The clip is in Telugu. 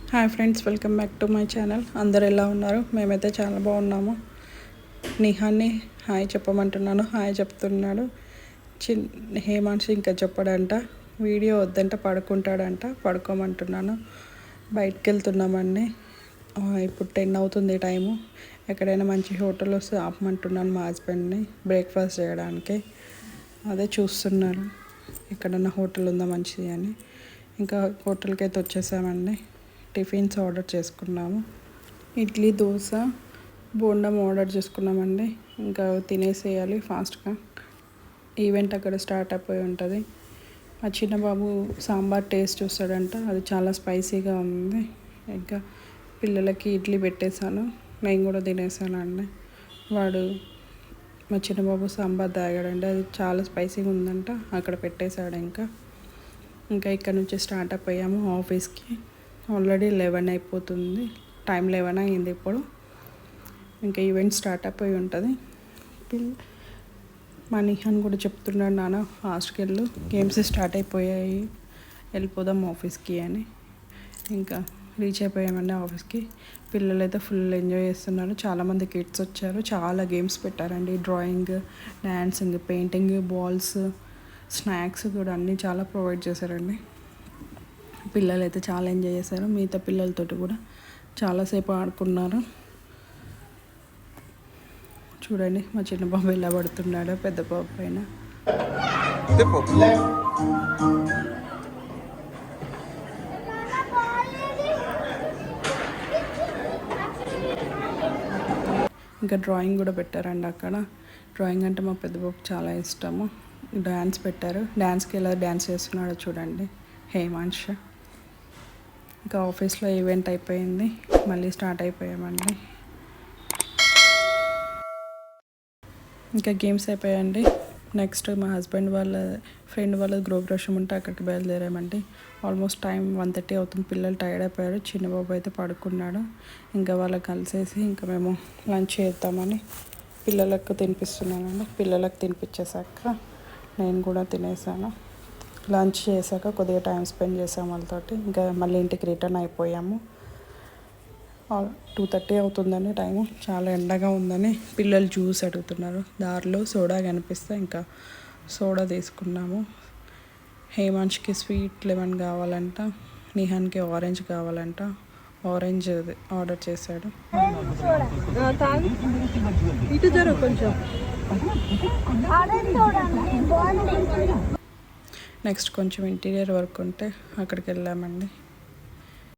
Hi friends, welcome back to my channel. అందరు ఎలా ఉన్నారు? మేమైతే చాలా బాగున్నాము. నిహాన్ని హాయ్ చెప్పమంటున్నాను, హాయ్ చెప్తున్నాడు. హేమాన్షి ఇంకా చెప్పడంట, వీడియో వద్దంట, పడుకుంటాడంట. పడుకోమంటున్నాను. బయటికి వెళ్తున్నామండి. ఇప్పుడు 10 అవుతుంది టైము. ఎక్కడైనా మంచి హోటల్ వస్తే ఆపమంటున్నాను మా హస్బెండ్ని బ్రేక్ఫాస్ట్ చేయడానికి. అదే చూస్తున్నారు ఎక్కడన్నా హోటల్ ఉందా మంచిది అని. ఇంకా హోటల్కి అయితే వచ్చేసామండి. టిఫిన్స్ ఆర్డర్ చేసుకున్నాము. ఇడ్లీ, దోశ, బోండం ఆర్డర్ చేసుకున్నామండి. ఇంకా తినేసేయాలి ఫాస్ట్గా. ఈవెంట్ అక్కడ స్టార్ట్ అయిపోయి ఉంటుంది. మా చిన్న బాబు సాంబార్ టేస్ట్ చూస్తాడంట, అది చాలా స్పైసీగా ఉంది. ఇంకా పిల్లలకి ఇడ్లీ పెట్టేశాను, నేను కూడా తినేసానండి. మా చిన్న బాబు సాంబార్ తాగాడండి, అది చాలా స్పైసీగా ఉందంట, అక్కడ పెట్టేశాడు. ఇంకా ఇక్కడ నుంచి స్టార్ట్ అయిపోయాము ఆఫీస్కి. ఆల్రెడీ 11 అయిపోతుంది, టైం 11 అయింది ఇప్పుడు. ఇంకా ఈవెంట్ స్టార్ట్ అయిపోయి ఉంటుంది. మా నిహాన్ కూడా చెప్తున్నాడు, నాన్న ఫాస్ట్కి వెళ్ళు, గేమ్స్ స్టార్ట్ అయిపోయాయి, వెళ్ళిపోదాం ఆఫీస్కి అని. ఇంకా రీచ్ అయిపోయామండి ఆఫీస్కి. పిల్లలు అయితే ఫుల్ ఎంజాయ్ చేస్తున్నారు. చాలామంది కిడ్స్ వచ్చారు, చాలా గేమ్స్ పెట్టారండి. Drawing, dancing, painting, balls, snacks కూడా అన్నీ చాలా ప్రొవైడ్ చేశారండి. పిల్లలు అయితే చాలా ఎంజాయ్ చేశారు. మిగతా పిల్లలతో కూడా చాలాసేపు ఆడుకున్నారు. చూడండి మా చిన్న బాబు ఎలా పడుతున్నాడో పెద్ద బాబు పైన. ఇంకా డ్రాయింగ్ కూడా పెట్టారండి అక్కడ. డ్రాయింగ్ అంటే మా పెద్ద బాబుకి చాలా ఇష్టము. డ్యాన్స్ పెట్టారు. డ్యాన్స్కి ఎలా డ్యాన్స్ చేస్తున్నాడో చూడండి హేమాన్ష్. ఇంకా ఆఫీస్లో ఈవెంట్ అయిపోయింది, మళ్ళీ స్టార్ట్ అయిపోయామండి. ఇంకా గేమ్స్ అయిపోయాయండి. నెక్స్ట్ మా హస్బెండ్ వాళ్ళ ఫ్రెండ్ వాళ్ళ గృహప్రవేశం ఉంటే అక్కడికి బయలుదేరామండి. ఆల్మోస్ట్ టైం 1:30 అవుతుంది. పిల్లలు టైర్డ్ అయిపోయారు. చిన్న బాబు అయితే పడుకున్నాడు. ఇంకా వాళ్ళకి కలిసేసి ఇంకా మేము లంచ్ చేద్దామని పిల్లలకు తినిపిస్తున్నానండి. పిల్లలకు తినిపించేసాక నేను కూడా తినేసాను. లంచ్ చేశాక కొద్దిగా టైం స్పెండ్ చేసాము వాళ్ళతోటి. ఇంకా మళ్ళీ ఇంటికి రిటర్న్ అయిపోయాము. 2:30 అవుతుందని టైము. చాలా ఎండగా ఉందని పిల్లలు జ్యూస్ అడుగుతున్నారు. దారిలో సోడా కనిపిస్తే ఇంకా సోడా తీసుకున్నాము. హేమాన్ష్కి స్వీట్ లెమన్ కావాలంట, నిహాన్కి ఆరెంజ్ కావాలంట. ఆరెంజ్ ఆర్డర్ చేశాడు. నెక్స్ట్ కొంచెం ఇంటీరియర్ వర్క్ ఉంటే అక్కడికి వెళ్ళామండి.